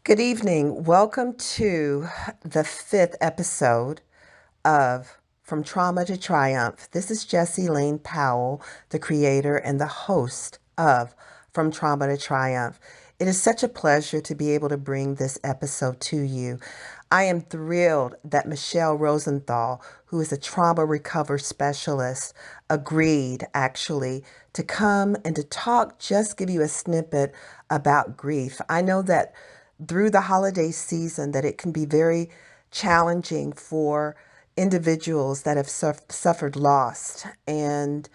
Good evening. Welcome to the fifth episode of From Trauma to Triumph. This is Jessie Lane Powell, the creator and the host of From Trauma to Triumph. It is such a pleasure to be able to bring this episode to you. I am thrilled that Michele Rosenthal, who is a trauma recovery specialist, agreed actually to come and to talk, just give you a snippet about grief. I know that through the holiday season that it can be very challenging for individuals that have suffered loss, and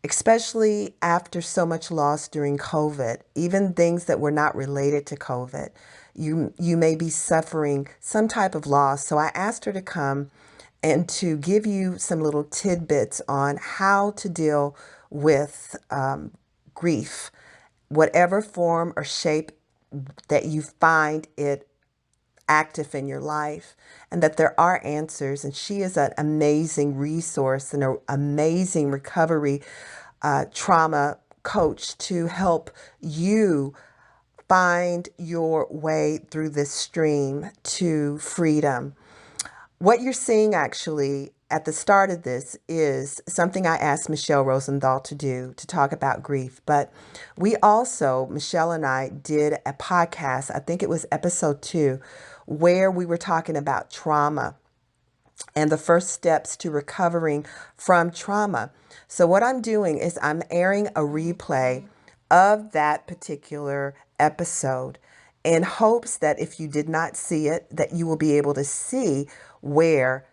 especially after so much loss during COVID, even things that were not related to COVID, you may be suffering some type of loss. So I asked her to come and to give you some little tidbits on how to deal with grief, whatever form or shape that you find it active in your life, and that there are answers. And she is an amazing resource and an amazing recovery trauma coach to help you find your way through this stream to freedom. What you're seeing actually at the start of this is something I asked Michele Rosenthal to do, to talk about grief. But we also, Michele and I, did a podcast, I think it was episode 2, where we were talking about trauma and the first steps to recovering from trauma. So what I'm doing is I'm airing a replay of that particular episode in hopes that if you did not see it, that you will be able to see where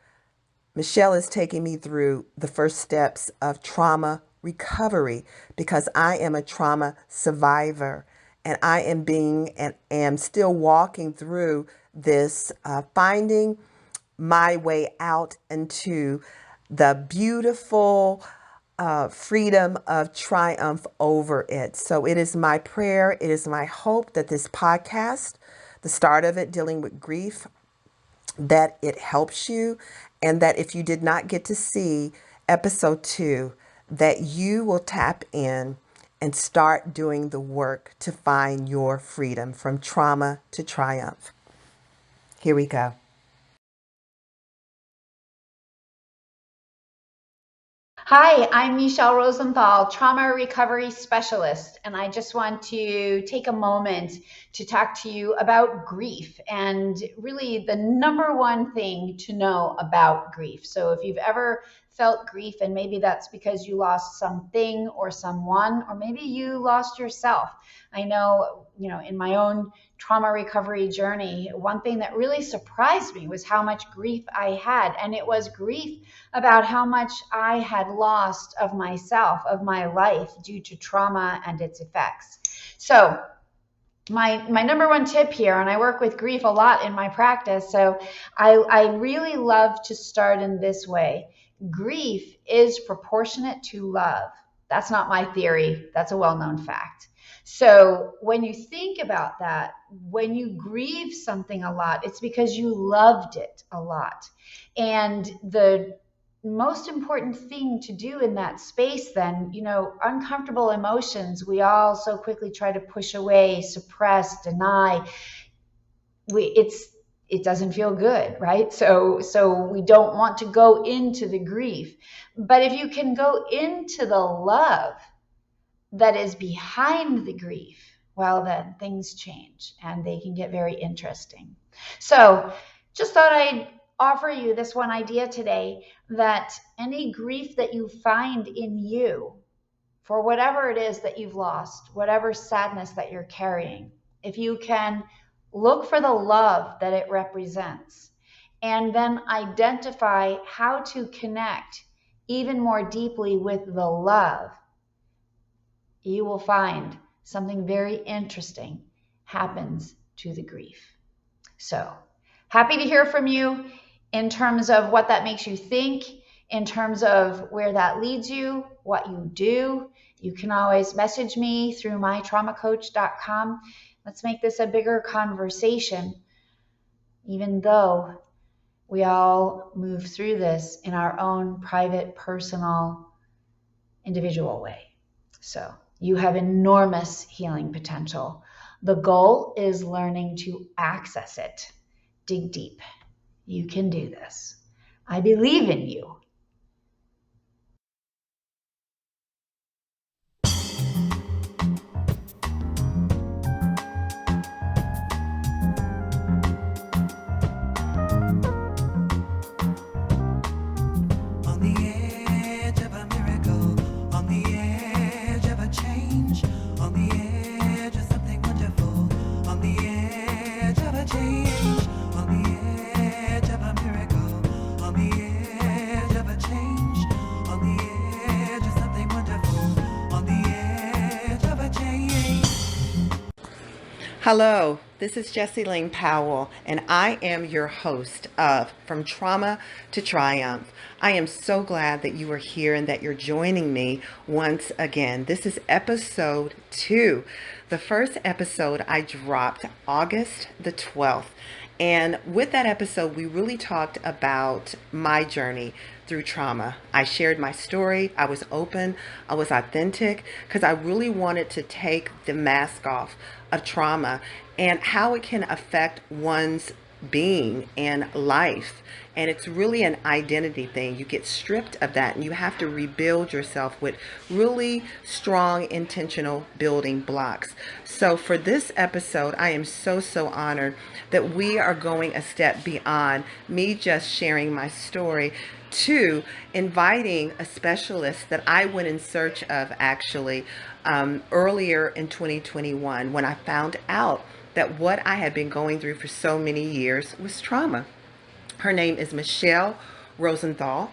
Michele is taking me through the first steps of trauma recovery, because I am a trauma survivor and I am being and am still walking through this, finding my way out into the beautiful freedom of triumph over it. So it is my prayer, it is my hope that this podcast, the start of it, dealing with grief, that it helps you, and that if you did not get to see episode 2, that you will tap in and start doing the work to find your freedom from trauma to triumph. Here we go. Hi, I'm Michele Rosenthal, trauma recovery specialist, and I just want to take a moment to talk to you about grief and really the number one thing to know about grief. So if you've ever felt grief, and maybe that's because you lost something or someone, or maybe you lost yourself. I know, in my own trauma recovery journey, one thing that really surprised me was how much grief I had, and it was grief about how much I had lost of myself, of my life, due to trauma and its effects. So my number one tip here, and I work with grief a lot in my practice, so I really love to start in this way. Grief is proportionate to love. That's not my theory. That's a well-known fact. So when you think about that, when you grieve something a lot, it's because you loved it a lot. And the most important thing to do in that space, then, uncomfortable emotions, we all so quickly try to push away, suppress, deny. It doesn't feel good, right? So we don't want to go into the grief. But if you can go into the love that is behind the grief, well, then things change and they can get very interesting. So just thought I'd offer you this one idea today, that any grief that you find in you for whatever it is that you've lost, whatever sadness that you're carrying, if you can look for the love that it represents and then identify how to connect even more deeply with the love, you will find something very interesting happens to the grief. So happy to hear from you in terms of what that makes you think, in terms of where that leads you, what you do. You can always message me through mytraumacoach.com. Let's make this a bigger conversation, even though we all move through this in our own private, personal, individual way. So you have enormous healing potential. The goal is learning to access it. Dig deep. You can do this. I believe in you. On the edge of a miracle, on the edge of a change, on the edge of something wonderful, on the edge of a change, on the edge of a miracle, on the edge of a change, on the edge of something wonderful, on the edge of a change. Hello, this is Jessie Lane Powell, and I am your host of From Trauma to Triumph. I am so glad that you are here and that you're joining me once again. This is episode 2. The first episode I dropped August the 12th. And with that episode, we really talked about my journey through trauma. I shared my story. I was open. I was authentic because I really wanted to take the mask off of trauma and how it can affect one's being and life. And it's really an identity thing. You get stripped of that and you have to rebuild yourself with really strong, intentional building blocks. So for this episode, I am so honored that we are going a step beyond me just sharing my story to inviting a specialist that I went in search of actually earlier in 2021 when I found out that what I had been going through for so many years was trauma. Her name is Michele Rosenthal,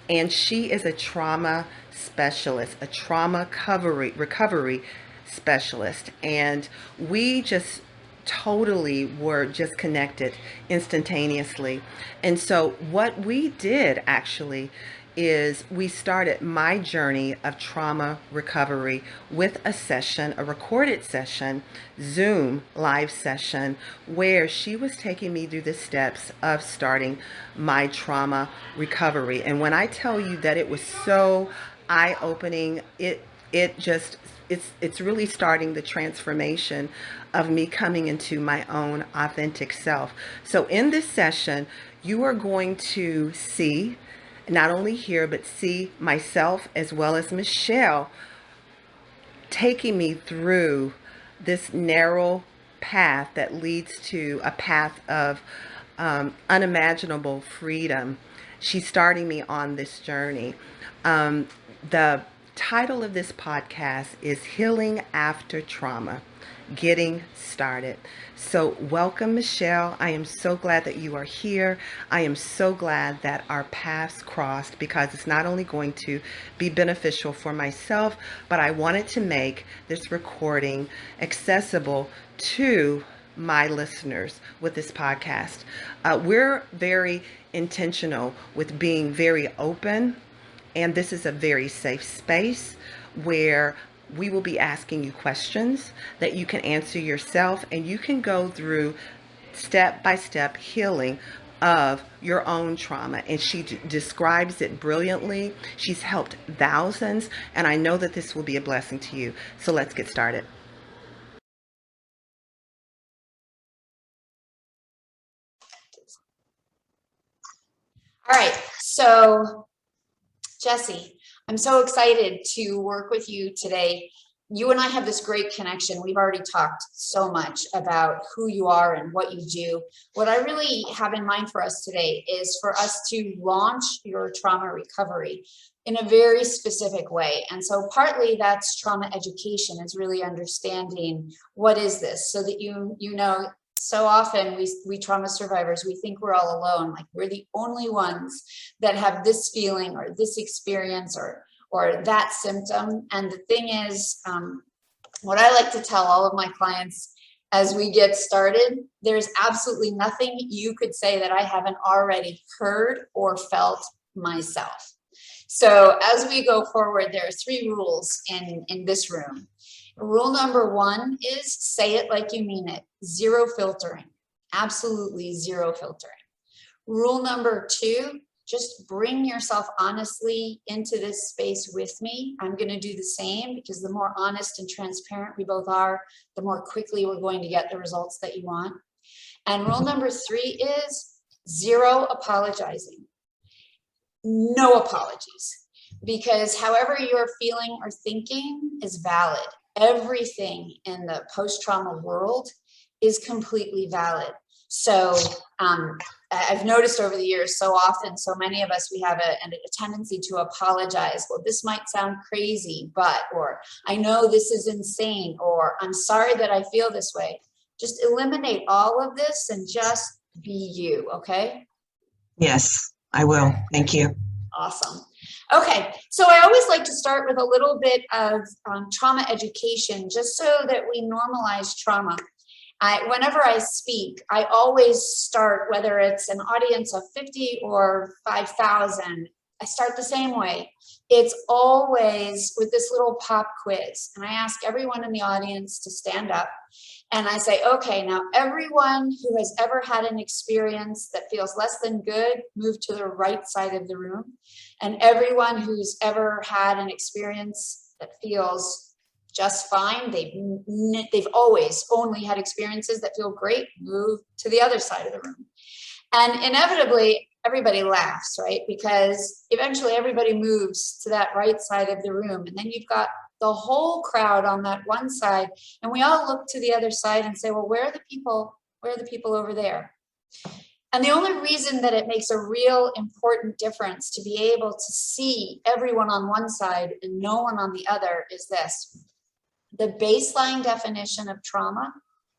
and she is a trauma specialist, a trauma recovery specialist. And we just totally were just connected instantaneously. And so what we did actually is we started my journey of trauma recovery with a session, a recorded session, Zoom live session, where she was taking me through the steps of starting my trauma recovery. And when I tell you that it was so eye-opening, it's really starting the transformation of me coming into my own authentic self. So in this session, you are going to see, not only hear, but see myself as well as Michele taking me through this narrow path that leads to a path of unimaginable freedom. She's starting me on this journey. The title of this podcast is Healing After Trauma, Getting Started. So welcome, Michele. I am so glad that you are here. I am so glad that our paths crossed because it's not only going to be beneficial for myself, but I wanted to make this recording accessible to my listeners with this podcast. We're very intentional with being very open, and this is a very safe space where we will be asking you questions that you can answer yourself, and you can go through step-by-step healing of your own trauma. And she describes it brilliantly. She's helped thousands, and I know that this will be a blessing to you. So let's get started. All right. So, Jessie, I'm so excited to work with you today. You and I have this great connection. We've already talked so much about who you are and what you do. What I really have in mind for us today is for us to launch your trauma recovery in a very specific way. And so partly that's trauma education, is really understanding what is this, so that you know, so often we trauma survivors, we think we're all alone, like we're the only ones that have this feeling or this experience or that symptom. And the thing is, what I like to tell all of my clients as we get started, there's absolutely nothing you could say that I haven't already heard or felt myself. So as we go forward, there are 3 rules in this room. Rule number 1 is say it like you mean it. 0 filtering. Absolutely 0 filtering. Rule number 2, just bring yourself honestly into this space with me. I'm going to do the same, because the more honest and transparent we both are, the more quickly we're going to get the results that you want. And rule number 3 is 0 apologizing. No apologies, because however you're feeling or thinking is valid. Everything in the post-trauma world is completely valid. So I've noticed over the years, so often, so many of us, we have a tendency to apologize. Well, this might sound crazy, but, or I know this is insane, or I'm sorry that I feel this way. Just eliminate all of this and just be you, okay? Yes, I will. Thank you. Awesome. Okay, so I always like to start with a little bit of trauma education, just so that we normalize trauma. Whenever I speak, I always start, whether it's an audience of 50 or 5,000, I start the same way. It's always with this little pop quiz. And I ask everyone in the audience to stand up. And I say, okay, now everyone who has ever had an experience that feels less than good, move to the right side of the room. And everyone who's ever had an experience that feels just fine, they've always only had experiences that feel great, move to the other side of the room. And inevitably, everybody laughs, right? Because eventually everybody moves to that right side of the room. And then you've got the whole crowd on that one side. And we all look to the other side and say, well, where are the people? Where are the people over there? And the only reason that it makes a real important difference to be able to see everyone on one side and no one on the other is this. The baseline definition of trauma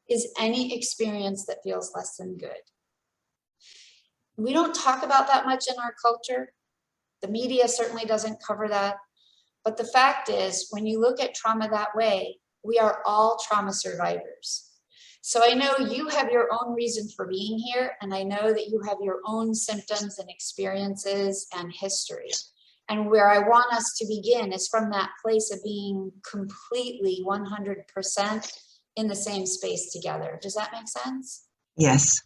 is any experience that feels less than good. We don't talk about that much in our culture. The media certainly doesn't cover that. But the fact is, when you look at trauma that way, we are all trauma survivors. So I know you have your own reason for being here, and I know that you have your own symptoms and experiences and history. And where I want us to begin is from that place of being completely 100% in the same space together. Does that make sense? Yes.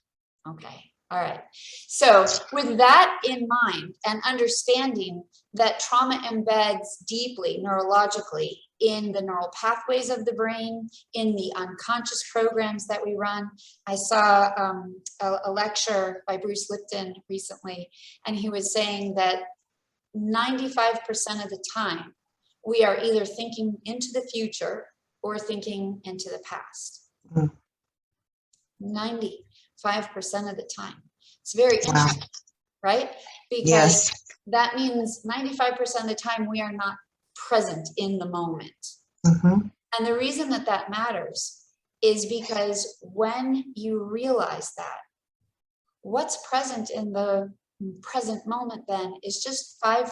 Okay. All right. So with that in mind and understanding that trauma embeds deeply neurologically in the neural pathways of the brain, in the unconscious programs that we run. I saw a lecture by Bruce Lipton recently, and he was saying that 95% of the time, we are either thinking into the future or thinking into the past. 95% of the time. It's very interesting, right? Because that means 95% of the time we are not present in the moment. And the reason that that matters is because when you realize that, what's present in the present moment then is just 5%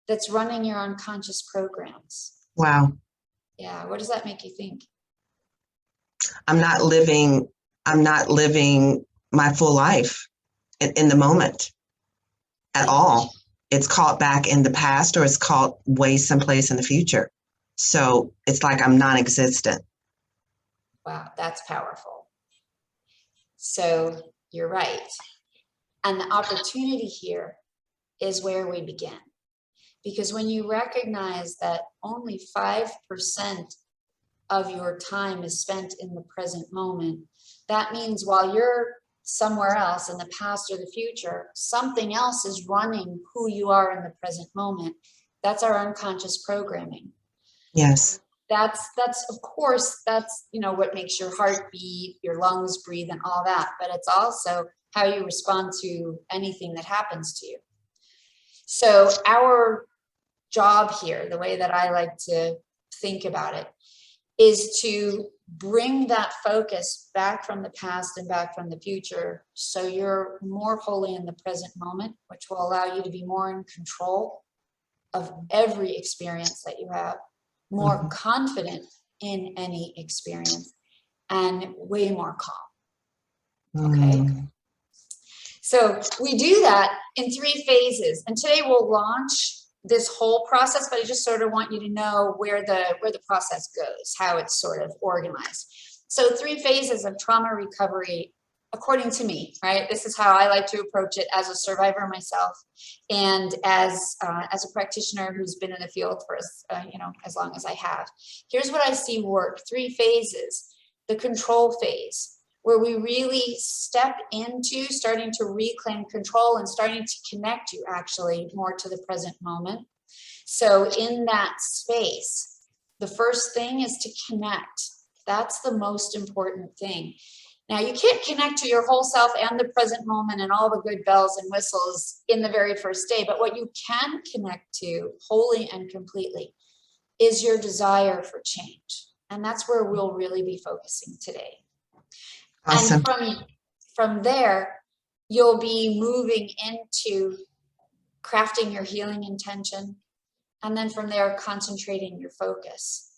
that's running your unconscious programs. Wow. Yeah, what does that make you think? I'm not living my full life in the moment at all. It's caught back in the past, or it's caught way someplace in the future. So it's like I'm non-existent. Wow, that's powerful. So you're right. And the opportunity here is where we begin. Because when you recognize that only 5% of your time is spent in the present moment, that means while you're somewhere else in the past or the future, something else is running who you are in the present moment. That's our unconscious programming. Yes. That's of course, that's, you know, what makes your heart beat, your lungs breathe and all that, but it's also how you respond to anything that happens to you. So our job here, the way that I like to think about it, is to bring that focus back from the past and back from the future, so you're more wholly in the present moment, which will allow you to be more in control of every experience that you have, more confident in any experience, and way more calm. Okay. So we do that in 3 phases, and today we'll launch this whole process, but I just sort of want you to know where the process goes, how it's sort of organized. So 3 phases of trauma recovery according to me, right? This is how I like to approach it as a survivor myself, and as a practitioner who's been in the field for as long as I have. Here's what I see work: 3 phases. The control phase, where we really step into starting to reclaim control and starting to connect you actually more to the present moment. So in that space, the first thing is to connect. That's the most important thing. Now, you can't connect to your whole self and the present moment and all the good bells and whistles in the very first day, but what you can connect to wholly and completely is your desire for change. And that's where we'll really be focusing today. Awesome. And from there, you'll be moving into crafting your healing intention, and then from there, concentrating your focus.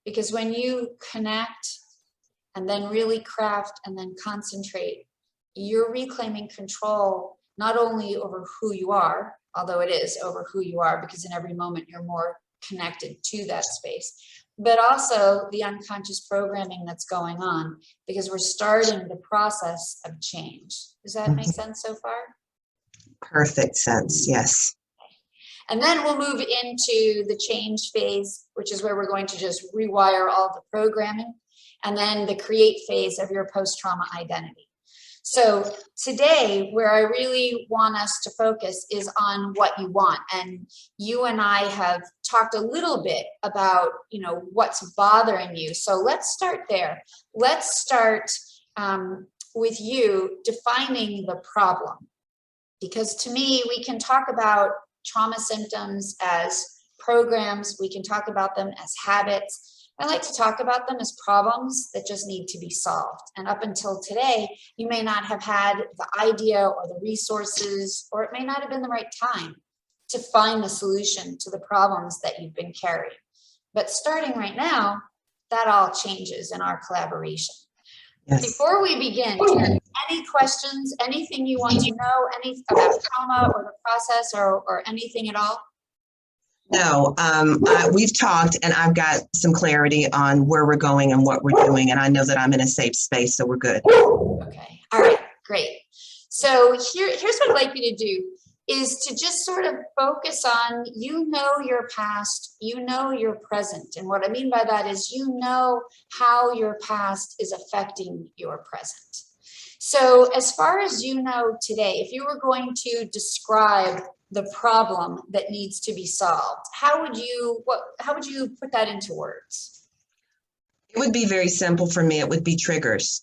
Because when you connect and then really craft and then concentrate, you're reclaiming control not only over who you are, although it is over who you are, because in every moment you're more connected to that space, but also the unconscious programming that's going on, because we're starting the process of change. Does that make sense so far? Perfect sense, yes. And then we'll move into the change phase, which is where we're going to just rewire all the programming, and then the create phase of your post-trauma identity. So today, where I really want us to focus is on what you want. And you and I have talked a little bit about, what's bothering you. So let's start there. Let's start with you defining the problem. Because to me, we can talk about trauma symptoms as programs. We can talk about them as habits. I like to talk about them as problems that just need to be solved. And up until today, you may not have had the idea or the resources, or it may not have been the right time to find the solution to the problems that you've been carrying. But starting right now, that all changes in our collaboration. Yes. Before we begin, do you have any questions, anything you want to know, any about trauma or the process or anything at all? No, we've talked and I've got some clarity on where we're going and what we're doing. And I know that I'm in a safe space, so we're good. Okay. All right, great. So here's what I'd like you to do is to just sort of focus on, your past, your present. And what I mean by that is, how your past is affecting your present. So as far as today, if you were going to describe the problem that needs to be solved, how would you put that into words? It would be very simple for me. It would be triggers.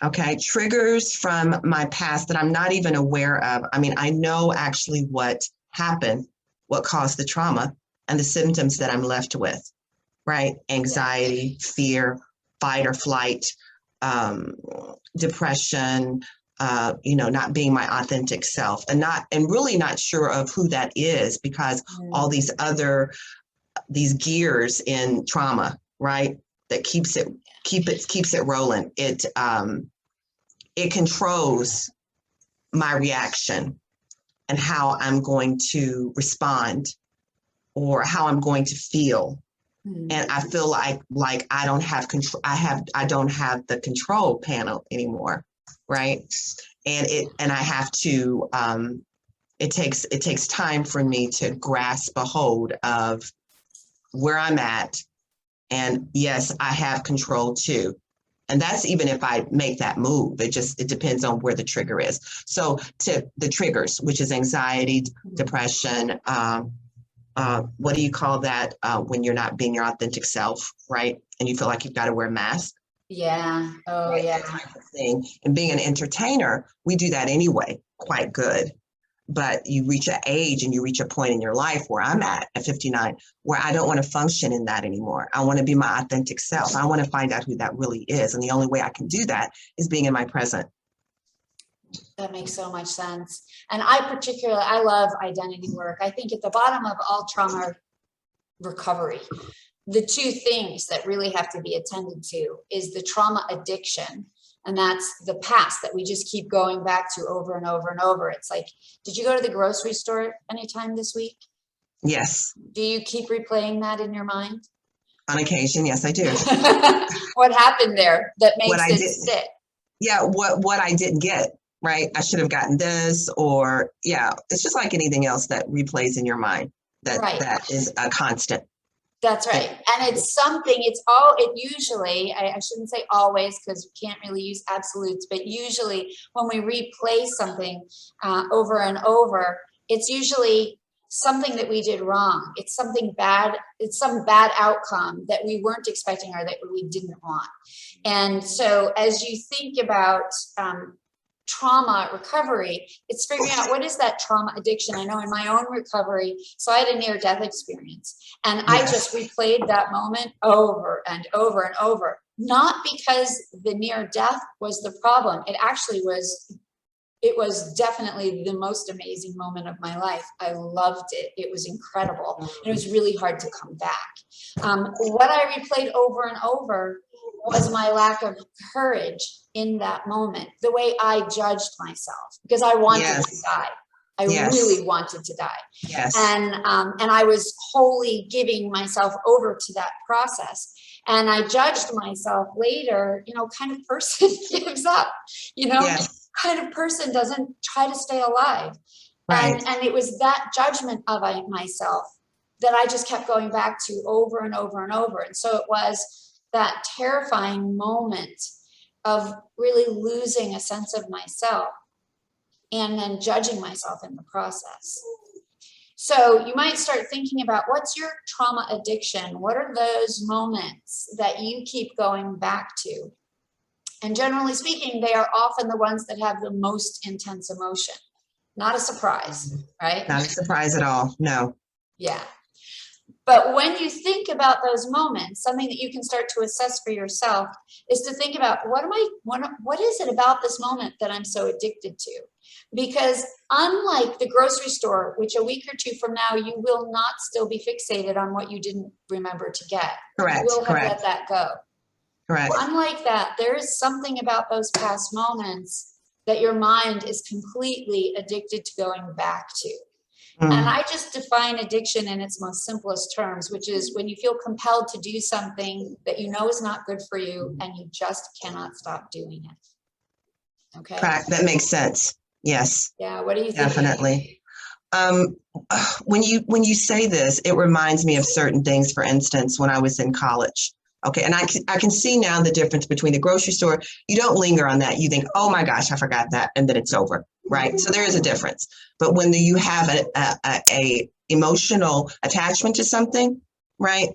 Okay, triggers from my past that I'm not even aware of. I mean, I know actually what happened, what caused the trauma, and the symptoms that I'm left with, right? Anxiety, fear, fight or flight, depression, not being my authentic self, and really not sure of who that is, because all these gears in trauma, right? That keeps it rolling. It controls my reaction and how I'm going to respond or how I'm going to feel. And I feel like I don't have control. I don't have the control panel anymore, right? And I have to. It takes time for me to grasp a hold of where I'm at, and yes, I have control too. And that's even if I make that move. It depends on where the trigger is. So to the triggers, which is anxiety, depression. What do you call that when you're not being your authentic self, right? And you feel like you've got to wear a mask? Yeah. Oh, right? Yeah. That type of thing. And being an entertainer, we do that anyway, quite good. But you reach an age and you reach a point in your life where I'm at 59, where I don't want to function in that anymore. I want to be my authentic self. I want to find out who that really is. And the only way I can do that is being in my present. That makes so much sense. And I love identity work. I think at the bottom of all trauma recovery, the two things that really have to be attended to is the trauma addiction. And that's the past that we just keep going back to over and over and over. It's like, did you go to the grocery store anytime this week? Yes. Do you keep replaying that in your mind? On occasion, yes, I do. What happened there that makes it stick? yeah, what I didn't get, right? I should have gotten this, or yeah, it's just like anything else that replays in your mind. Right. That is a constant That's thing. right. And it's something, it usually, I shouldn't say always because we can't really use absolutes, but usually when we replay something over and over, it's usually something that we did wrong. It's something bad. It's some bad outcome that we weren't expecting or that we didn't want. And so as you think about trauma recovery, it's figuring out what is that trauma addiction. I know in my own recovery, so I had a near-death experience, and I just replayed that moment over and over and over, not because the near death was the problem. It was definitely the most amazing moment of my life. I loved it. It was incredible. And it was really hard to come back. What I replayed over and over was my lack of courage in that moment, the way I judged myself, because I wanted to die. I really wanted to die. And I was wholly giving myself over to that process. And I judged myself later, kind of person gives up, kind of person doesn't try to stay alive. And it was that judgment of myself that I just kept going back to over and over and over. And so it was that terrifying moment of really losing a sense of myself and then judging myself in the process. So you might start thinking about, what's your trauma addiction? What are those moments that you keep going back to? And generally speaking, they are often the ones that have the most intense emotion. Not a surprise, right? Not a surprise at all. No. Yeah. But when you think about those moments, something that you can start to assess for yourself is to think about, what is it about this moment that I'm so addicted to? Because unlike the grocery store, which a week or two from now, you will not still be fixated on what you didn't remember to get. Correct. You will have let that go. Correct. Unlike that, there is something about those past moments that your mind is completely addicted to going back to. And I just define addiction in its most simplest terms, which is when you feel compelled to do something that you know is not good for you and you just cannot stop doing it. Okay. Correct. That makes sense. Yes. Yeah. What do you think? Definitely. When you say this, it reminds me of certain things. For instance, when I was in college. Okay. And I can see now the difference between the grocery store. You don't linger on that. You think, oh my gosh, I forgot that. And then it's over. Right. So there is a difference. But when you have a emotional attachment to something, right,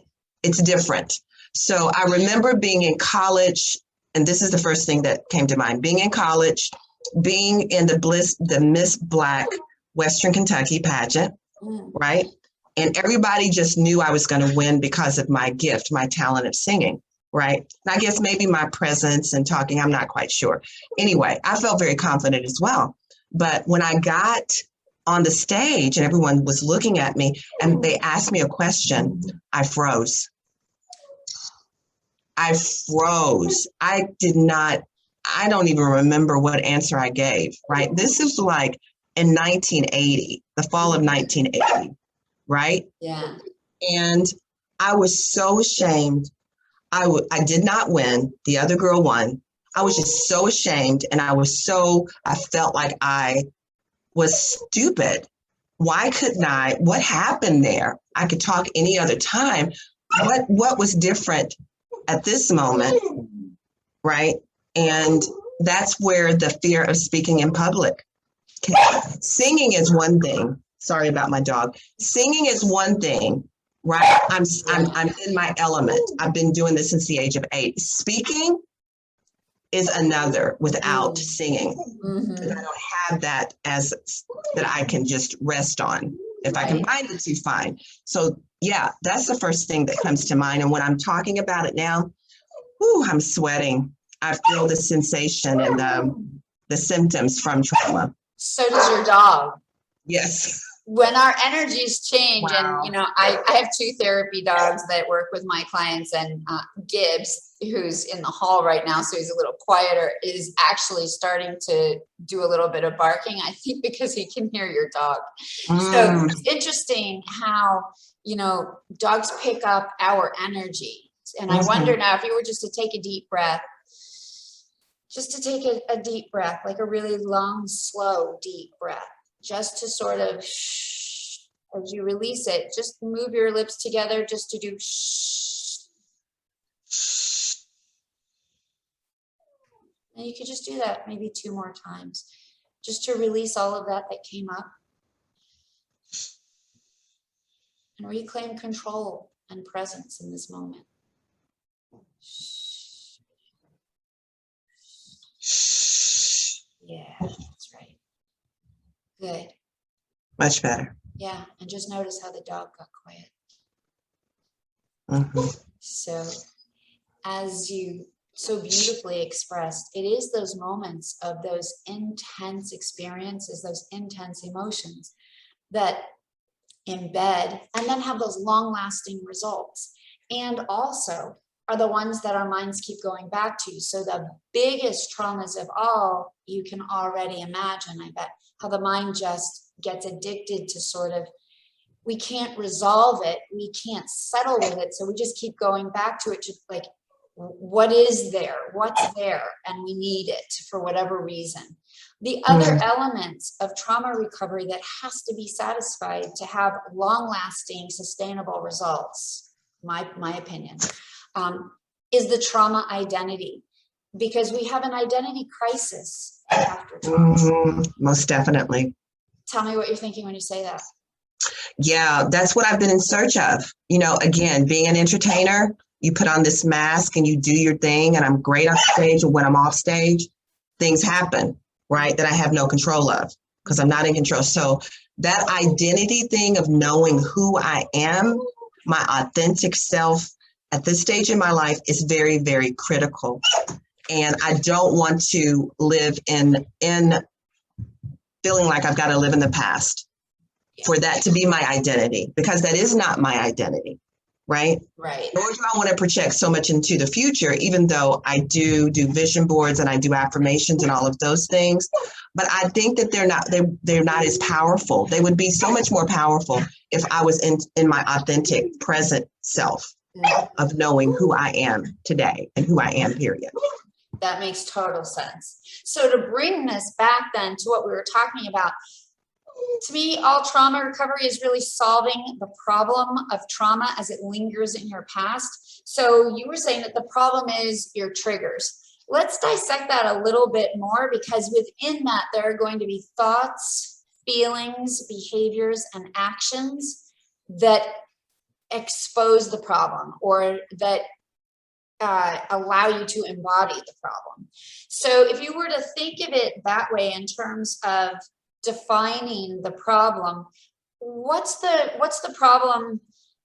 it's different. So I remember being in college, and this is the first thing that came to mind, being in college, being in the Miss Black Western Kentucky pageant, right? And everybody just knew I was going to win because of my gift, my talent of singing, right? And I guess maybe my presence and talking, I'm not quite sure. Anyway, I felt very confident as well. But when I got on the stage and everyone was looking at me and they asked me a question, I froze. I don't even remember what answer I gave, right? This is like in 1980, the fall of 1980, right? Yeah. And I was so ashamed. I did not win. The other girl won. I was just so ashamed, and I felt like I was stupid. Why couldn't I? What happened there? I could talk any other time. What was different at this moment, right? And that's where the fear of speaking in public. Singing is one thing. Sorry about my dog. Singing is one thing, right? I'm in my element. I've been doing this since the age of 8. Speaking is another without singing. And I don't have that that I can just rest on. If I can find it, too, fine. So yeah, that's the first thing that comes to mind. And when I'm talking about it now, I'm sweating. I feel the sensation and the symptoms from trauma. So does your dog. Yes. When our energies change, and I have 2 therapy dogs that work with my clients, and Gibbs, who's in the hall right now, so he's a little quieter, is actually starting to do a little bit of barking, I think because he can hear your dog. So it's interesting how, dogs pick up our energy. And I wonder now, if you were just to take a deep breath just to take a deep breath, like a really long, slow, deep breath, just to sort of, as you release it, just move your lips together just to do and you could just do that maybe 2 more times, just to release all of that came up and reclaim control and presence in this moment. Yeah, that's right. Good. Much better. Yeah, and just notice how the dog got quiet. So, as you so beautifully expressed, it is those moments of those intense experiences, those intense emotions that embed and then have those long-lasting results, and also are the ones that our minds keep going back to. So the biggest traumas of all, you can already imagine, I bet, how the mind just gets addicted to sort of, we can't resolve it, we can't settle with it, so we just keep going back to it, just like, what is there, what's there, and we need it for whatever reason. The other elements of trauma recovery that has to be satisfied to have long-lasting, sustainable results, my opinion, is the trauma identity, because we have an identity crisis after trauma. Most definitely. Tell me what you're thinking when you say that. Yeah, that's what I've been in search of. You know, again, being an entertainer, you put on this mask and you do your thing, and I'm great on stage, and when I'm off stage, things happen, right, that I have no control of because I'm not in control. So that identity thing of knowing who I am, my authentic self at this stage in my life is very, very critical. And I don't want to live in feeling like I've got to live in the past for that to be my identity, because that is not my identity, right? Right. Nor do I want to project so much into the future, even though I do vision boards and I do affirmations and all of those things. But I think that they're not as powerful. They would be so much more powerful if I was in my authentic present self of knowing who I am today and who I am, period. That makes total sense. So to bring this back then to what we were talking about, to me, all trauma recovery is really solving the problem of trauma as it lingers in your past. So you were saying that the problem is your triggers. Let's dissect that a little bit more, because within that, there are going to be thoughts, feelings, behaviors, and actions that expose the problem or that allow you to embody the problem. So if you were to think of it that way in terms of defining the problem, what's the problem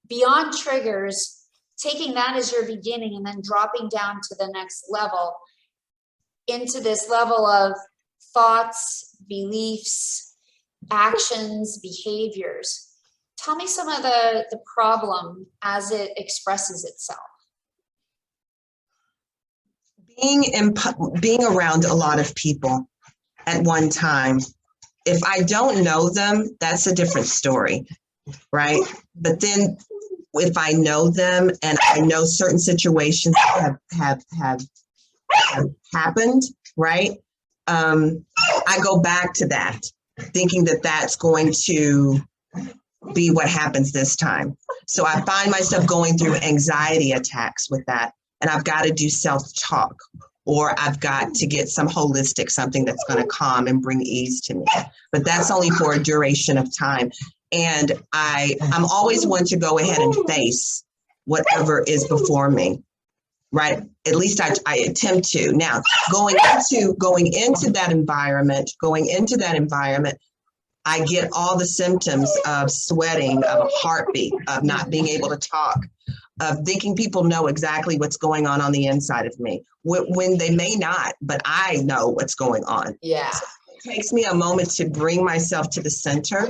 beyond triggers, taking that as your beginning and then dropping down to the next level into this level of thoughts, beliefs, actions, behaviors. Tell me some of the problem as it expresses itself. Being around a lot of people at one time, if I don't know them, that's a different story, right? But then if I know them and I know certain situations have happened, right? I go back to that, thinking that that's going to be what happens this time. So I find myself going through anxiety attacks with that. And I've got to do self-talk, or I've got to get some holistic, something that's going to calm and bring ease to me. But that's only for a duration of time. And I'm always one to go ahead and face whatever is before me, right? At least I attempt to. Now, going into that environment, I get all the symptoms of sweating, of a heartbeat, of not being able to talk, of thinking people know exactly what's going on the inside of me, when they may not, but I know what's going on. Yeah. So it takes me a moment to bring myself to the center.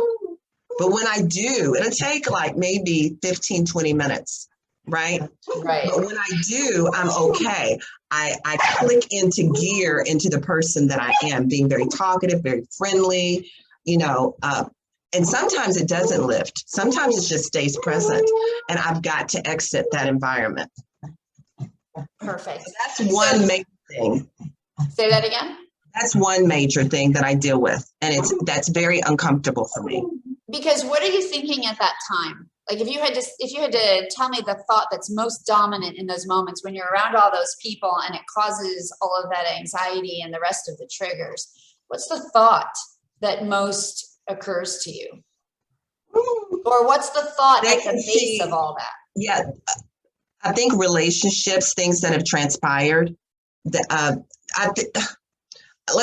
But when I do, it'll take like maybe 15, 20 minutes, right? Right. But when I do, I'm okay. I click into gear into the person that I am, being very talkative, very friendly, and sometimes it doesn't lift. Sometimes it just stays present. And I've got to exit that environment. Perfect. That's one main thing. Say that again. That's one major thing that I deal with, and that's very uncomfortable for me. Because what are you thinking at that time? Like if you had to tell me the thought that's most dominant in those moments when you're around all those people and it causes all of that anxiety and the rest of the triggers, what's the thought that most occurs to you? Or what's the thought at the base of all that? Yeah, I think relationships, things that have transpired, let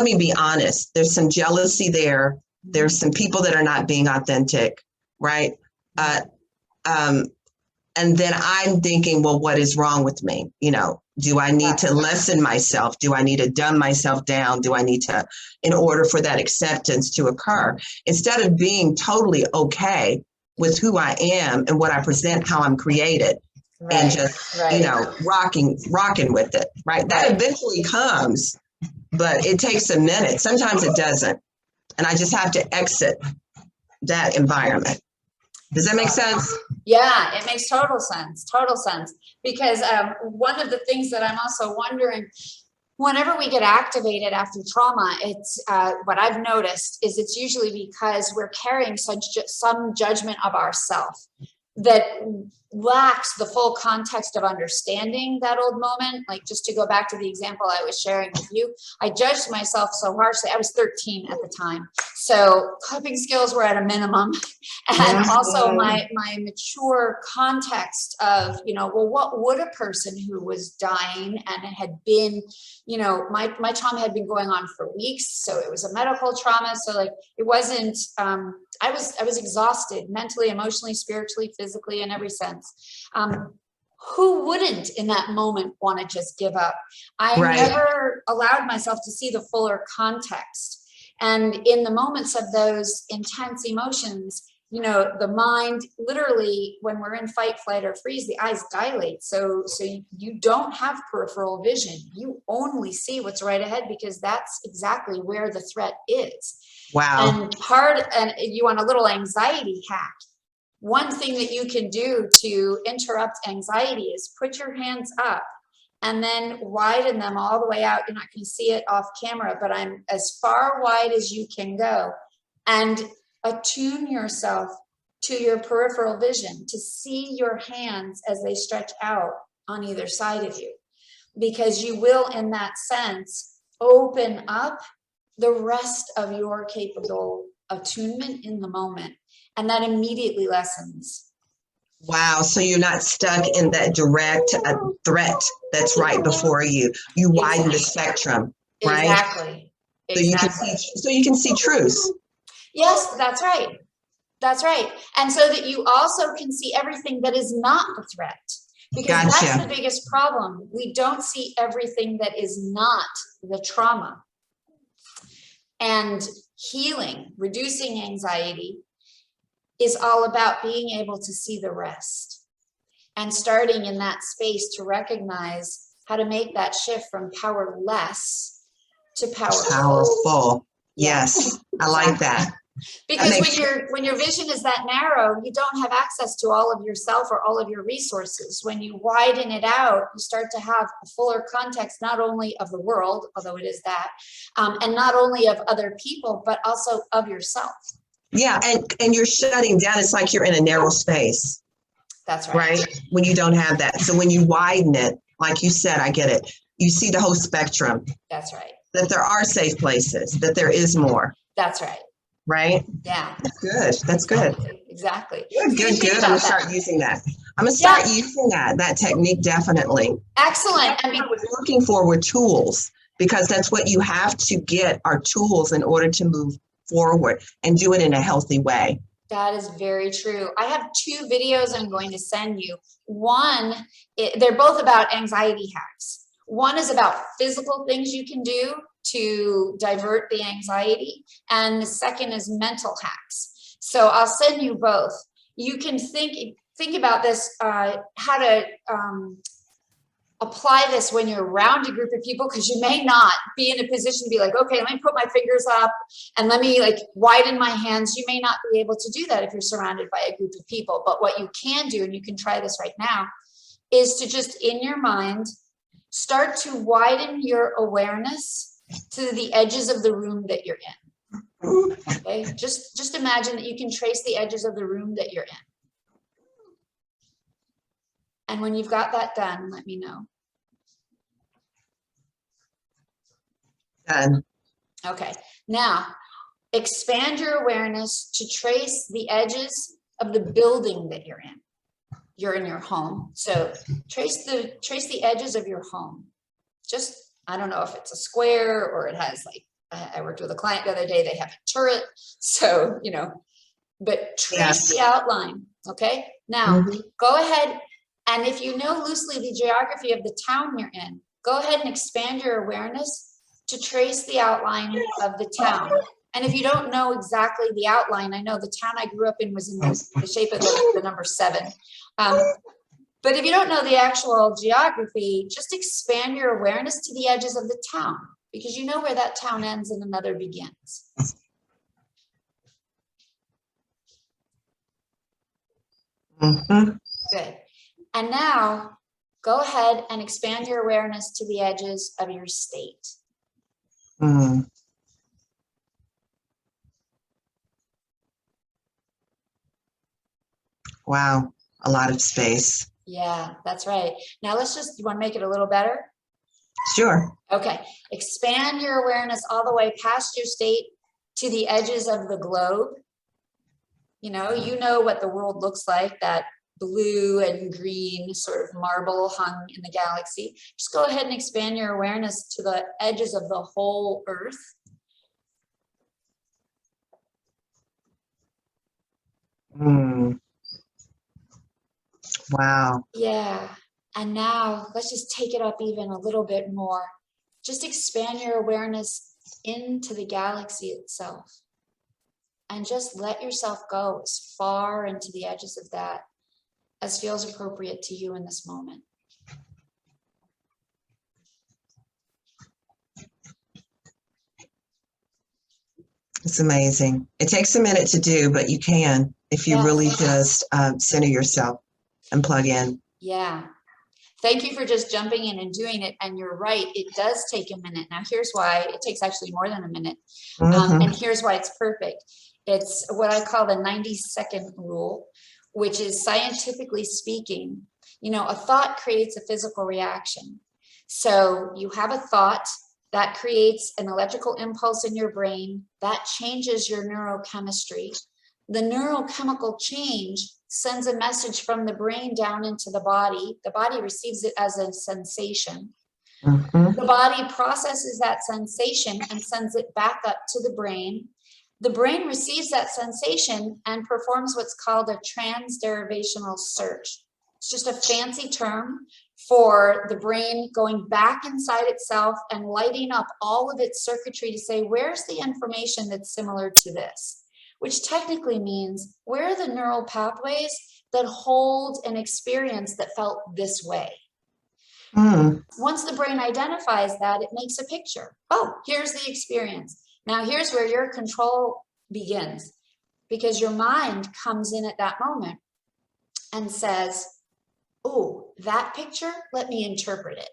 me be honest, there's some jealousy there. There's some people that are not being authentic, right? And then I'm thinking, well, what is wrong with me? Do I need to lessen myself? Do I need to dumb myself down? Do I need to, in order for that acceptance to occur? Instead of being totally okay with who I am and what I present, how I'm created, and just, rocking with it, right? That eventually comes, but it takes a minute. Sometimes it doesn't. And I just have to exit that environment. Does that make sense? Yeah, it makes total sense. Total sense. Because one of the things that I'm also wondering, whenever we get activated after trauma, it's what I've noticed is it's usually because we're carrying some judgment of ourselves that lacks the full context of understanding that old moment. Like, just to go back to the example I was sharing with you, I judged myself so harshly. I was 13 at the time, so coping skills were at a minimum, and also my mature context of, well, what would a person who was dying and it had been, my trauma had been going on for weeks, so it was a medical trauma. So like, it wasn't, I was exhausted mentally, emotionally, spiritually, physically, in every sense. Who wouldn't in that moment want to just give up? I never allowed myself to see the fuller context. And in the moments of those intense emotions, the mind literally, when we're in fight, flight, or freeze, the eyes dilate. So you don't have peripheral vision. You only see what's right ahead, because that's exactly where the threat is. Wow. And you want a little anxiety hack. One thing that you can do to interrupt anxiety is put your hands up and then widen them all the way out. You're not going to see it off camera, but I'm as far wide as you can go, and attune yourself to your peripheral vision to see your hands as they stretch out on either side of you, because you will, in that sense, open up the rest of your capable attunement in the moment. And that immediately lessens. Wow. So you're not stuck in that direct threat that's right before you. You widen the spectrum, right? Exactly. So you can see truth. Yes, that's right. That's right. And so that you also can see everything that is not the threat. Because that's the biggest problem. We don't see everything that is not the trauma. And healing, reducing anxiety, is all about being able to see the rest and starting in that space to recognize how to make that shift from powerless to powerful. Yes, I like that. Because when your vision is that narrow, you don't have access to all of yourself or all of your resources. When you widen it out, you start to have a fuller context, not only of the world, although it is that, and not only of other people, but also of yourself. Yeah, and you're shutting down. It's like you're in a narrow space. That's right. Right? When you don't have that. So when you widen it, like you said, I get it. You see the whole spectrum. That's right. That there are safe places, that there is more. That's right. Right? Yeah. That's good. Exactly. Good. I'm going to start using that. I'm going to start using that technique, definitely. Excellent. I was looking for were tools, because that's what you have to get, are tools in order to move forward and do it in a healthy way. That is very true. I have 2 videos I'm going to send you. One, they're both about anxiety hacks. One is about physical things you can do to divert the anxiety, and the second is mental hacks. So I'll send you both. You can think about this, how to apply this when you're around a group of people, because you may not be in a position to be like, okay, let me put my fingers up and let me like widen my hands. You may not be able to do that if you're surrounded by a group of people. But what you can do, and you can try this right now, is to just in your mind start to widen your awareness to the edges of the room that you're in. Okay, just imagine that you can trace the edges of the room that you're in. And when you've got that done, let me know. Done. Okay, now expand your awareness to trace the edges of the building that you're in. You're in your home. So trace the edges of your home. Just, I don't know if it's a square or it has like, I worked with a client the other day, they have a turret. So, you know, but trace the outline. Okay. Now go ahead. And if you know loosely the geography of the town you're in, go ahead and expand your awareness to trace the outline of the town. And if you don't know exactly the outline, I know the town I grew up in was in the shape of the number 7. But if you don't know the actual geography, just expand your awareness to the edges of the town, because you know where that town ends and another begins. Good. And now go ahead and expand your awareness to the edges of your state. Wow, a lot of space. Yeah, that's right. Now you want to make it a little better? Sure. Okay, expand your awareness all the way past your state to the edges of the globe. You know what the world looks like, that blue and green sort of marble hung in the galaxy. Just go ahead and expand your awareness to the edges of the whole Earth. Wow. Yeah. And now let's just take it up even a little bit more. Just expand your awareness into the galaxy itself. And just let yourself go as far into the edges of that as feels appropriate to you in this moment. It's amazing. It takes a minute to do, but you can if you really just center yourself and plug in. Yeah. Thank you for just jumping in and doing it. And you're right, it does take a minute. Now, here's why. It takes actually more than a minute. And here's why it's perfect. It's what I call the 90-second rule, which is, scientifically speaking, a thought creates a physical reaction. So you have a thought that creates an electrical impulse in your brain that changes your neurochemistry. The neurochemical change sends a message from the brain down into the body. The body receives it as a sensation. The body processes that sensation and sends it back up to the brain. The brain receives that sensation and performs what's called a transderivational search. It's just a fancy term for the brain going back inside itself and lighting up all of its circuitry to say, where's the information that's similar to this? Which technically means, where are the neural pathways that hold an experience that felt this way? Once the brain identifies that, it makes a picture. Oh, here's the experience. Now here's where your control begins, because your mind comes in at that moment and says, oh, that picture, let me interpret it.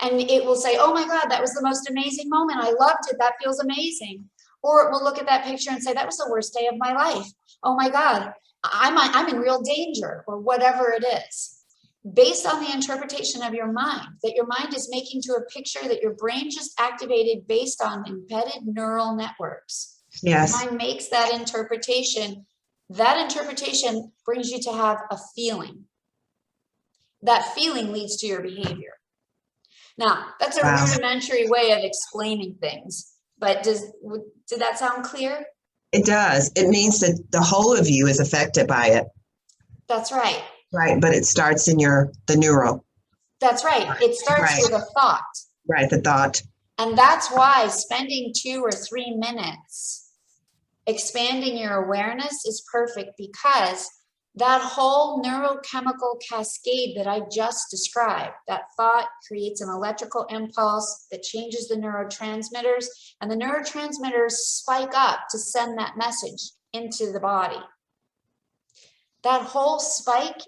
And it will say, oh my God, that was the most amazing moment. I loved it. That feels amazing. Or it will look at that picture and say, that was the worst day of my life. Oh my God, I'm in real danger, or whatever it is. Based on the interpretation of your mind, that your mind is making to a picture that your brain just activated based on embedded neural networks. Yes. Your mind makes that interpretation. That interpretation brings you to have a feeling. That feeling leads to your behavior. Now, that's a rudimentary way of explaining things, but did that sound clear? It does. It means that the whole of you is affected by it. That's right. Right, but it starts in the neural. That's right. It starts with a thought. Right, the thought. And that's why spending 2 or 3 minutes expanding your awareness is perfect, because that whole neurochemical cascade that I just described, that thought creates an electrical impulse that changes the neurotransmitters, and the neurotransmitters spike up to send that message into the body. That whole spike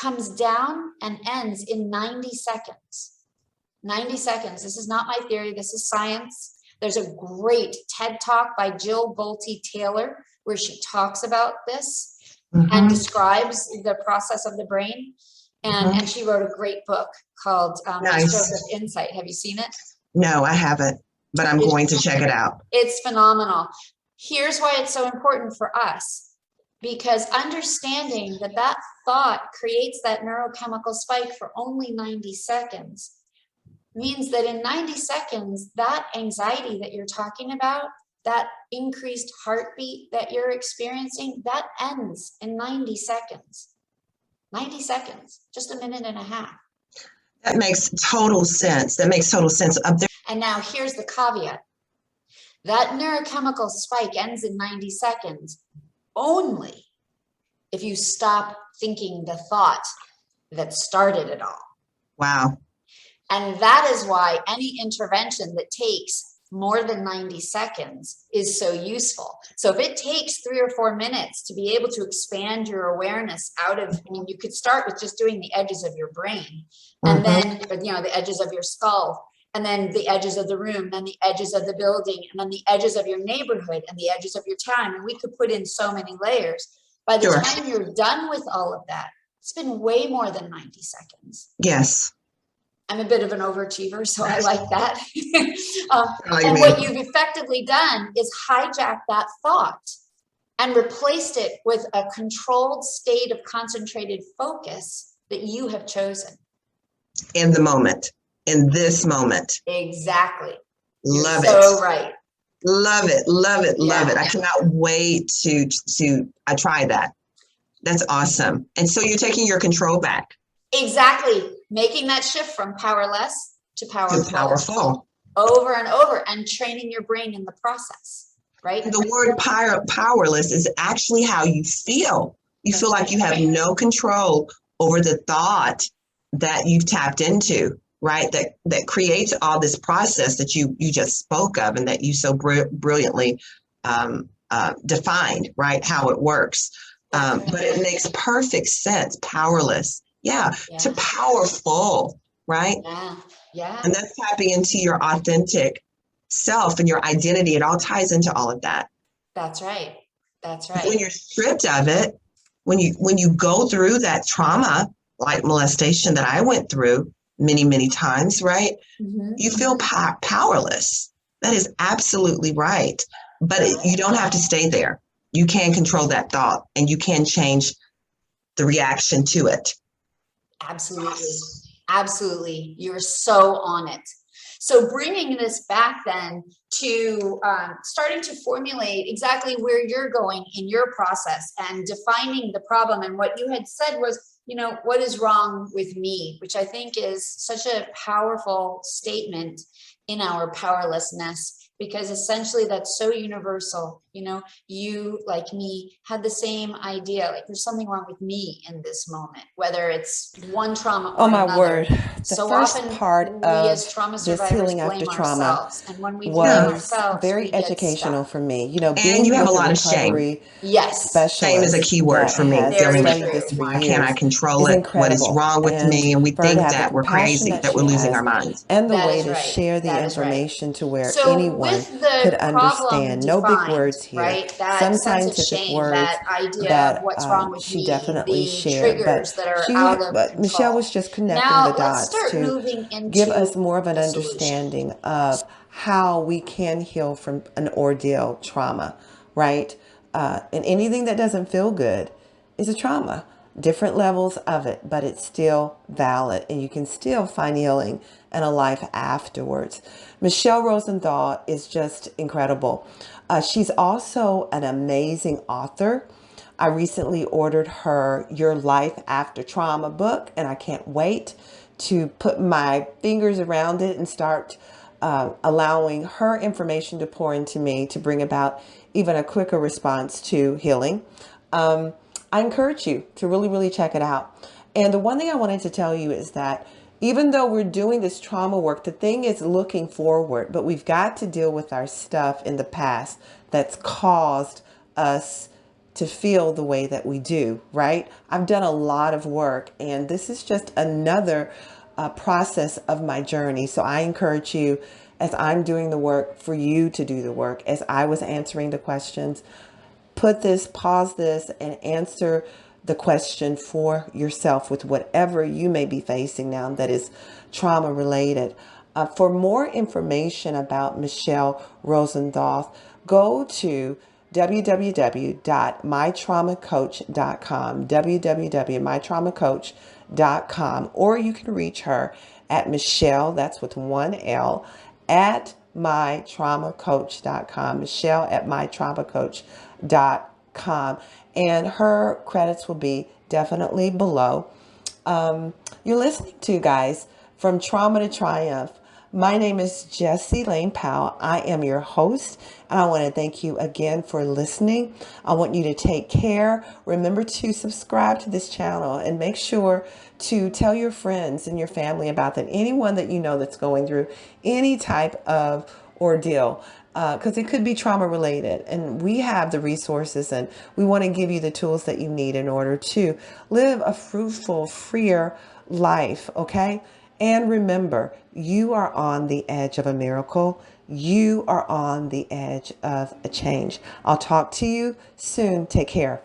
comes down and ends in 90 seconds. 90 seconds. This is not my theory. This is science. There's a great TED Talk by Jill Bolte Taylor where she talks about this and describes the process of the brain. And she wrote a great book called A Stroke of Insight. Have you seen it? No, I haven't, but I'm going to check it out. It's phenomenal. Here's why it's so important for us, because understanding that that thought creates that neurochemical spike for only 90 seconds means that in 90 seconds, that anxiety that you're talking about, that increased heartbeat that you're experiencing, that ends in 90 seconds. 90 seconds, just a minute and a half. That makes total sense. That makes total sense. And now here's the caveat. That neurochemical spike ends in 90 seconds only if you stop thinking the thought that started it all. Wow. And that is why any intervention that takes more than 90 seconds is so useful. So if it takes 3 or 4 minutes to be able to expand your awareness out of, I mean, you could start with just doing the edges of your brain, and then, you know, the edges of your skull, and then the edges of the room, then the edges of the building, and then the edges of your neighborhood, and the edges of your town. And we could put in so many layers. By the time you're done with all of that, it's been way more than 90 seconds. Yes. I'm a bit of an overachiever, so I like that. And what you've effectively done is hijack that thought and replaced it with a controlled state of concentrated focus that you have chosen. In the moment, in this moment. Exactly. Love it. So right. Love it, love it, love it. I cannot wait to try that. That's awesome. And so you're taking your control back. Exactly. Making that shift from powerless to powerful. Over and over, and training your brain in the process, right? The word powerless is actually how you feel. You feel like you have no control over the thought that you've tapped into, right? That creates all this process that you just spoke of and that you so brilliantly defined, right? How it works. But it makes perfect sense. Powerless. Yeah. To powerful, right? Yeah. And that's tapping into your authentic self and your identity. It all ties into all of that. That's right. That's right. When you're stripped of it, when you go through that trauma, like molestation that I went through many, many times, right? You feel powerless. That is absolutely right. But you don't have to stay there. You can control that thought, and you can change the reaction to it. Absolutely. Absolutely. You're so on it. So bringing this back then to starting to formulate exactly where you're going in your process and defining the problem. And what you had said was, you know, what is wrong with me, which I think is such a powerful statement in our powerlessness, because essentially that's so universal. You know, you, like me, had the same idea, like there's something wrong with me in this moment, whether it's one trauma or another. Oh my word. The so first often part we of as trauma this survivors healing after blame trauma ourselves. And when we blame was ourselves, very we get educational stuck. for me. You know, And being you have with a lot of recovery Yes. Shame is a specialist key word that for me. has Dealing with studied this for why years can't I control is it? What is incredible. wrong with And me? And we for her to think have the that we're compassion crazy, that we're she losing has, our minds. and the That way is to right. share the That is right. information to where So anyone with the could problem understand. No big defined, words here. right? That Some sense of scientific shame, words that idea that of what's wrong with she me, definitely the shared. But triggers that are out of but Michelle control. was just connecting Now the let's dots start to moving into give us more of an the solution. understanding of how we can heal from an ordeal trauma, right? And anything that doesn't feel good is a trauma. Different levels of it, but it's still valid, and you can still find healing and a life afterwards. Michele Rosenthal is just incredible. She's also an amazing author. I recently ordered her Your Life After Trauma book, and I can't wait to put my fingers around it and start allowing her information to pour into me to bring about even a quicker response to healing. I encourage you to really, really check it out. And the one thing I wanted to tell you is that even though we're doing this trauma work, the thing is looking forward, but we've got to deal with our stuff in the past that's caused us to feel the way that we do, right? I've done a lot of work, and this is just another process of my journey. So I encourage you, as I'm doing the work, for you to do the work. As I was answering the questions, pause this, and answer the question for yourself with whatever you may be facing now that is trauma related. For more information about Michele Rosenthal, go to www.mytraumacoach.com, www.mytraumacoach.com, or you can reach her at Michele, that's with one L, at mytraumacoach.com, Michele at mytraumacoach.com, and her credits will be definitely below. You're listening to, guys, From Trauma to Triumph. My name is Jessie Lane Powell. I am your host, and I want to thank you again for listening. I want you to take care. Remember to subscribe to this channel and make sure to tell your friends and your family about that. Anyone that you know that's going through any type of ordeal, because it could be trauma related, and we have the resources, and we want to give you the tools that you need in order to live a fruitful, freer life. Okay. And remember, you are on the edge of a miracle. You are on the edge of a change. I'll talk to you soon. Take care.